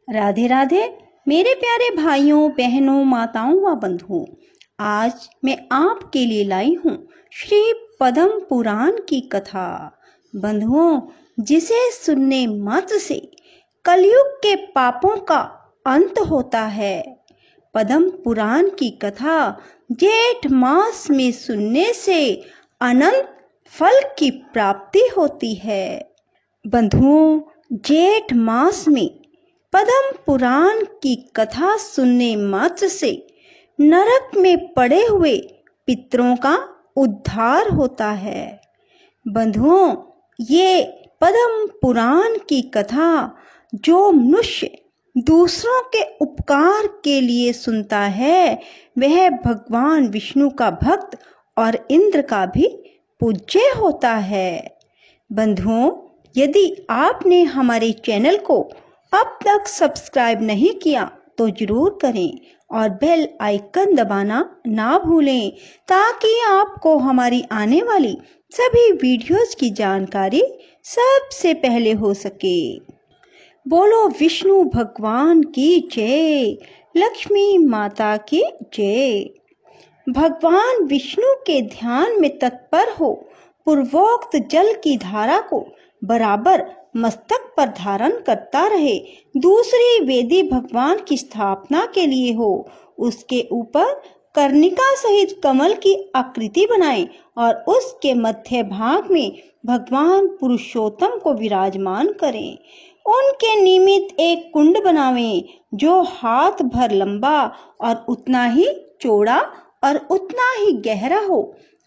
राधे राधे मेरे प्यारे भाइयों बहनों माताओं व बंधुओं। आज मैं आपके लिए लाई हूँ श्री पद्म पुराण की कथा। बंधुओं, जिसे सुनने मात्र से कलयुग के पापों का अंत होता है। पद्म पुराण की कथा जेठ मास में सुनने से अनंत फल की प्राप्ति होती है। बंधुओं, जेठ मास में पद्म पुराण की कथा सुनने मात्र से नरक में पड़े हुए पितरों का उद्धार होता है। बंधुओं, ये पद्म पुराण की कथा जो मनुष्य दूसरों के उपकार के लिए सुनता है, वह भगवान विष्णु का भक्त और इंद्र का भी पूज्य होता है। बंधुओं, यदि आपने हमारे चैनल को अब तक सब्सक्राइब नहीं किया तो जरूर करें और बेल आइकन दबाना ना भूलें, ताकि आपको हमारी आने वाली सभी वीडियोस की जानकारी सबसे पहले हो सके। बोलो विष्णु भगवान की जय, लक्ष्मी माता की जय। भगवान विष्णु के ध्यान में तत्पर हो पूर्वोक्त जल की धारा को बराबर मस्तक पर धारण करता रहे। दूसरी वेदी भगवान की स्थापना के लिए हो, उसके ऊपर कर्णिका सहित कमल की आकृति बनाएं और उसके मध्य भाग में भगवान पुरुषोत्तम को विराजमान करें। उनके निमित्त एक कुंड बनावें जो हाथ भर लंबा और उतना ही चौड़ा और उतना ही गहरा हो।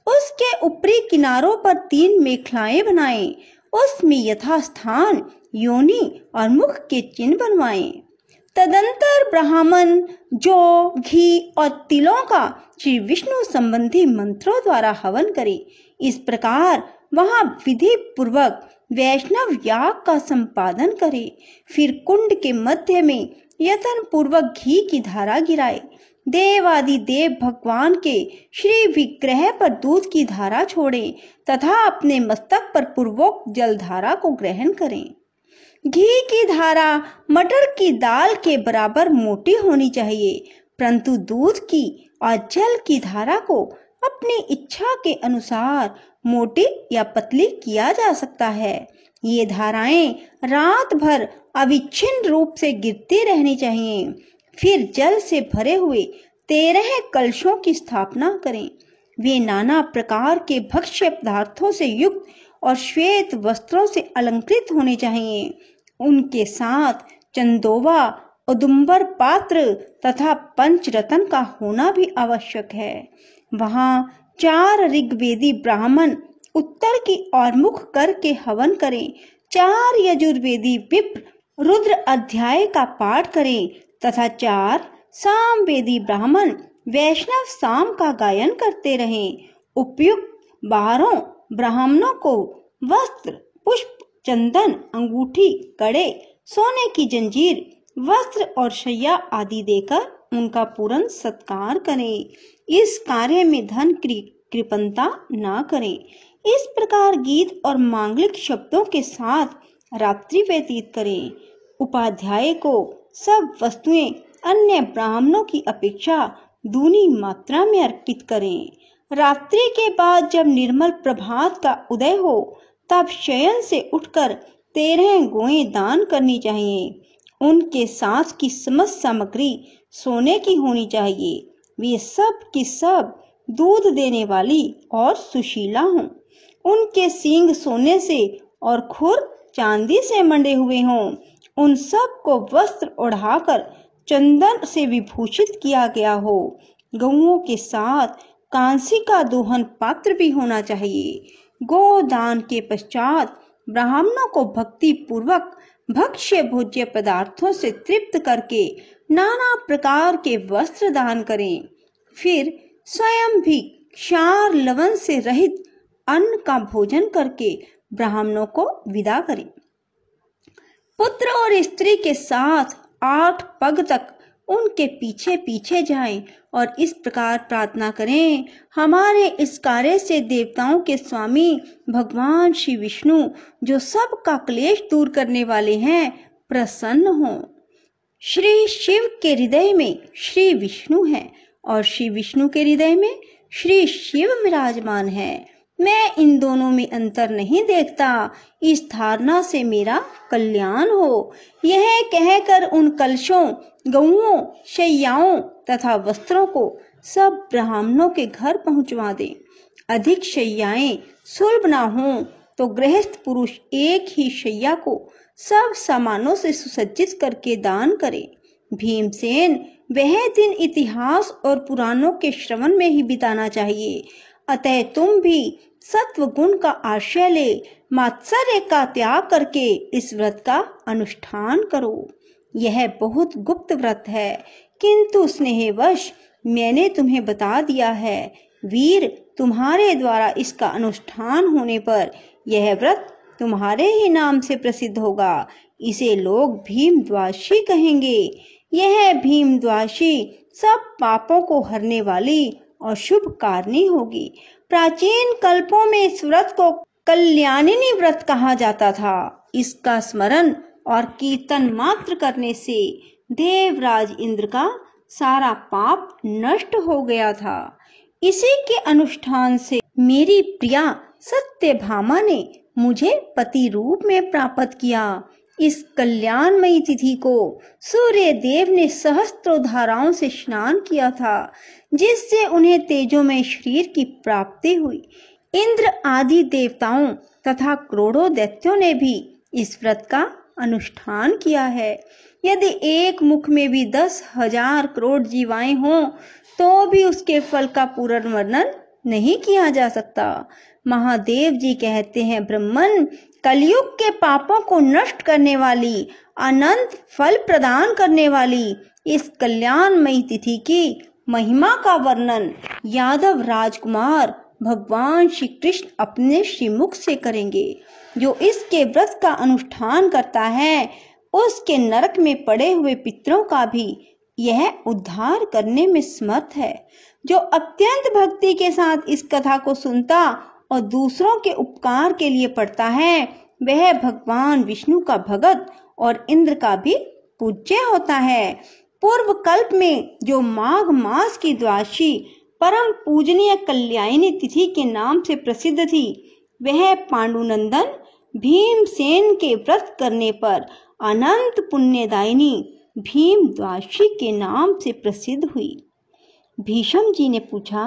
उसके ऊपरी किनारों पर 3 मेखलाएं बनाएं। उसमें यथास्थान योनि और मुख के चिन्ह बनवाएं। तदंतर ब्राह्मण जो घी और तिलों का श्री विष्णु संबंधी मंत्रों द्वारा हवन करे। इस प्रकार वहां विधि पूर्वक वैष्णव याग का संपादन करे। फिर कुंड के मध्य में यत्न पूर्वक घी की धारा गिराए। देवादि देव भगवान के श्री विग्रह पर दूध की धारा छोड़ें तथा अपने मस्तक पर पूर्वोक्त जल धारा को ग्रहण करें। घी की धारा मटर की दाल के बराबर मोटी होनी चाहिए, परंतु दूध की और जल की धारा को अपनी इच्छा के अनुसार मोटी या पतली किया जा सकता है। ये धाराएं रात भर अविच्छिन्न रूप से गिरती रहनी चाहिए। फिर जल से भरे हुए 13 कलशों की स्थापना करें। वे नाना प्रकार के भक्ष्य पदार्थों से युक्त और श्वेत वस्त्रों से अलंकृत होने चाहिए। उनके साथ चंदोवा, औदुंबर पात्र तथा पंचरत्न का होना भी आवश्यक है। वहां 4 ऋग्वेदी ब्राह्मण उत्तर की ओर मुख करके हवन करें। 4 यजुर्वेदी विप्र रुद्र अध्याय का पाठ करें तथा 4 सामवेदी ब्राह्मण वैष्णव साम का गायन करते रहें। उपयुक्त 12 ब्राह्मणों को वस्त्र, पुष्प, चंदन, अंगूठी, कड़े, सोने की जंजीर, वस्त्र और शैया आदि देकर उनका पूर्ण सत्कार करें। इस कार्य में धन कृपणता न करें। इस प्रकार गीत और मांगलिक शब्दों के साथ रात्रि व्यतीत करें। उपाध्याय को सब वस्तुएं अन्य ब्राह्मणों की अपेक्षा दूनी मात्रा में अर्पित करें। रात्रि के बाद जब निर्मल प्रभात का उदय हो, तब शयन से उठकर 13 गौएं दान करनी चाहिए। उनके साथ की समस्त सामग्री सोने की होनी चाहिए। वे सब की सब दूध देने वाली और सुशीला हों। उनके सींग सोने से और खुर चांदी से मंडे हुए हों। उन सब को वस्त्र ओढ़ाकर चंदन से विभूषित किया गया हो। गौओं के साथ कांसी का दोहन पात्र भी होना चाहिए। गोदान के पश्चात ब्राह्मणों को भक्ति पूर्वक भक्ष्य भोज्य पदार्थों से तृप्त करके नाना प्रकार के वस्त्र दान करें। फिर स्वयं भी क्षार लवण से रहित अन्न का भोजन करके ब्राह्मणों को विदा करें। पुत्र और स्त्री के साथ 8 पग तक उनके पीछे पीछे जाएं और इस प्रकार प्रार्थना करें, हमारे इस कार्य से देवताओं के स्वामी भगवान श्री विष्णु, जो सब का क्लेश दूर करने वाले हैं, प्रसन्न हों। श्री शिव के हृदय में श्री विष्णु है और श्री विष्णु के हृदय में श्री शिव विराजमान है। मैं इन दोनों में अंतर नहीं देखता, इस धारणा से मेरा कल्याण हो। यह कहकर उन कलशों, गऊओं, शैयाओं तथा वस्त्रों को सब ब्राह्मणों के घर पहुंचवा दे। अधिक शैयाएं सुलभ ना हों तो गृहस्थ पुरुष एक ही शैया को सब सामानों से सुसज्जित करके दान करे। भीमसेन वह दिन इतिहास और पुराणों के श्रवण में ही बिताना चाहिए। अतः तुम भी सत्व गुण का आश्रय ले मात्सर्य का त्याग करके इस व्रत का अनुष्ठान करो। यह बहुत गुप्त व्रत है, किंतु स्नेहवश मैंने तुम्हें बता दिया है। वीर, तुम्हारे द्वारा इसका अनुष्ठान होने पर यह व्रत तुम्हारे ही नाम से प्रसिद्ध होगा। इसे लोग भीम द्वादशी कहेंगे। यह भीम द्वादशी सब पापों को हरने वाली और शुभ कारणी होगी। प्राचीन कल्पों में इस व्रत को कल्याणिनी व्रत कहा जाता था। इसका स्मरण और कीर्तन मात्र करने से देवराज इंद्र का सारा पाप नष्ट हो गया था। इसी के अनुष्ठान से मेरी प्रिया सत्यभामा ने मुझे पति रूप में प्राप्त किया। इस कल्याणमयी तिथि को सूर्य देव ने सहस्त्रों धाराओं से स्नान किया था, जिससे उन्हें तेजोमय शरीर की प्राप्ति हुई। इंद्र आदि देवताओं तथा करोड़ों दैत्यों ने भी इस व्रत का अनुष्ठान किया है। यदि एक मुख में भी 10,000 करोड़ जीवाएं हों तो भी उसके फल का पूर्ण वर्णन नहीं किया जा सकता। महादेव जी कहते हैं, ब्रह्मन, कलयुग के पापों को नष्ट करने वाली, अनंत फल प्रदान करने वाली इस कल्याणमयी तिथि की महिमा का वर्णन यादव राजकुमार भगवान श्री कृष्ण अपने श्रीमुख से करेंगे। जो इसके व्रत का अनुष्ठान करता है उसके नरक में पड़े हुए पितरों का भी यह उद्धार करने में समर्थ है। जो अत्यंत भक्ति के साथ इस कथा को सुनता और दूसरों के उपकार के लिए पढ़ता है, वह भगवान विष्णु का भगत और इंद्र का भी पूज्य होता है। पूर्व कल्प में जो माघ मास की द्वादशी परम पूजनीय कल्याणिनी तिथि के नाम से प्रसिद्ध थी, वह पांडुनंदन भीमसेन के व्रत करने पर अनंत पुण्यदायिनी भीम द्वादशी के नाम से प्रसिद्ध हुई। भीष्म जी ने पूछा,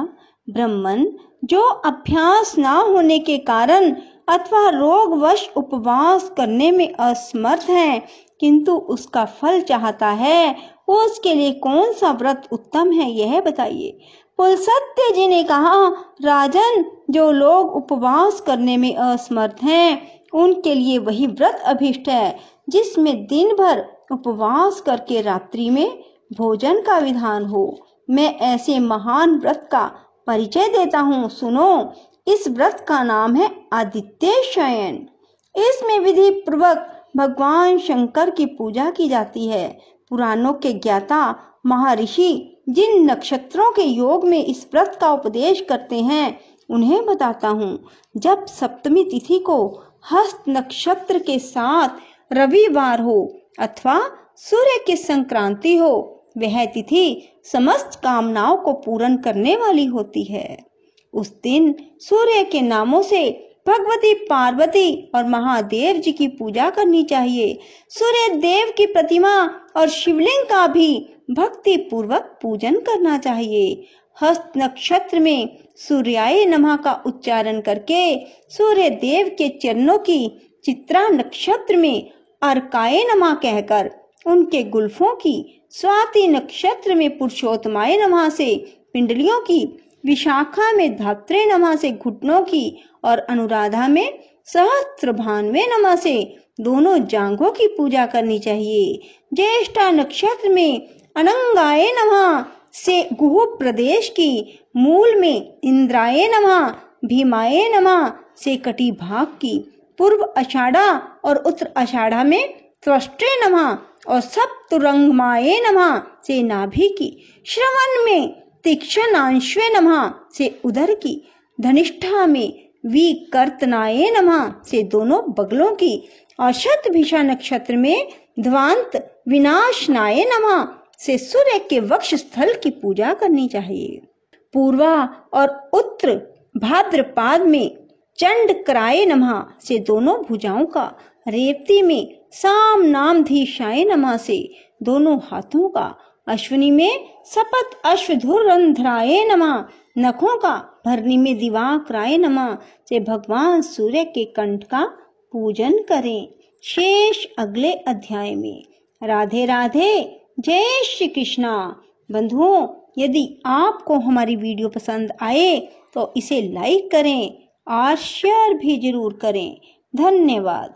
ब्रह्मन, जो अभ्यास न होने के कारण अथवा रोगवश उपवास करने में असमर्थ है किंतु उसका फल चाहता है, उसके लिए कौन सा व्रत उत्तम है, यह बताइए। पुलस्त्य जी ने कहा, राजन, जो लोग उपवास करने में असमर्थ हैं उनके लिए वही व्रत अभिष्ट है जिसमें दिन भर उपवास करके रात्रि में भोजन का विधान हो। मैं ऐसे महान व्रत का परिचय देता हूँ, सुनो। इस व्रत का नाम है आदित्य शयन। इसमें विधि पूर्वक भगवान शंकर की पूजा की जाती है। पुराणों के ज्ञाता महर्षि जिन नक्षत्रों के योग में इस व्रत का उपदेश करते हैं उन्हें बताता हूँ। जब सप्तमी तिथि को हस्त नक्षत्र के साथ रविवार हो अथवा सूर्य की संक्रांति हो, वह तिथि समस्त कामनाओं को पूर्ण करने वाली होती है। उस दिन सूर्य के नामों से भगवती पार्वती और महादेव जी की पूजा करनी चाहिए। सूर्य देव की प्रतिमा और शिवलिंग का भी भक्ति पूर्वक पूजन करना चाहिए। हस्त नक्षत्र में सूर्याय नमः का उच्चारण करके सूर्य देव के चरणों की चित्रा नक्षत्र में अर्काय नमः कहकर उनके गुल्फों की स्वाति नक्षत्र में पुरुषोत्तमाय नमः से पिंडलियों की, विशाखा में धात्रे नमः से घुटनों की और अनुराधा में सहस्त्रभान्वे नमः से दोनों जांघों की पूजा करनी चाहिए। ज्येष्ठा नक्षत्र में अनंगाय नमः से गुह प्रदेश की, मूल में इंद्राय नमः, भीमाय नमः से कटी भाग की, पूर्व आषाढ़ा और उत्तर आषाढ़ा में त्वष्ट्रे नमः और सप्तरंगमाय नमः से नाभि की, श्रवण में तीक्ष्णांश्वे नमः से उदर की, धनिष्ठा में विकर्तनाय नमः से दोनों बगलों की और शतभिषा नक्षत्र में ध्वांत विनाशनाय नमः से सूर्य के वक्ष स्थल की पूजा करनी चाहिए। पूर्वा और उत्तर भाद्रपाद में चंडकराय नमः से दोनों भुजाओं का, रेवती में साम नामधीशाय नमः से दोनों हाथों का, अश्विनी में सपत अश्वधुरंधराय नमः नखों का, भरणी में दिवाकराय नमः से भगवान सूर्य के कंठ का पूजन करें। शेष अगले अध्याय में। राधे राधे, जय श्री कृष्णा। बंधुओं, यदि आपको हमारी वीडियो पसंद आए तो इसे लाइक करें और शेयर भी जरूर करें। धन्यवाद।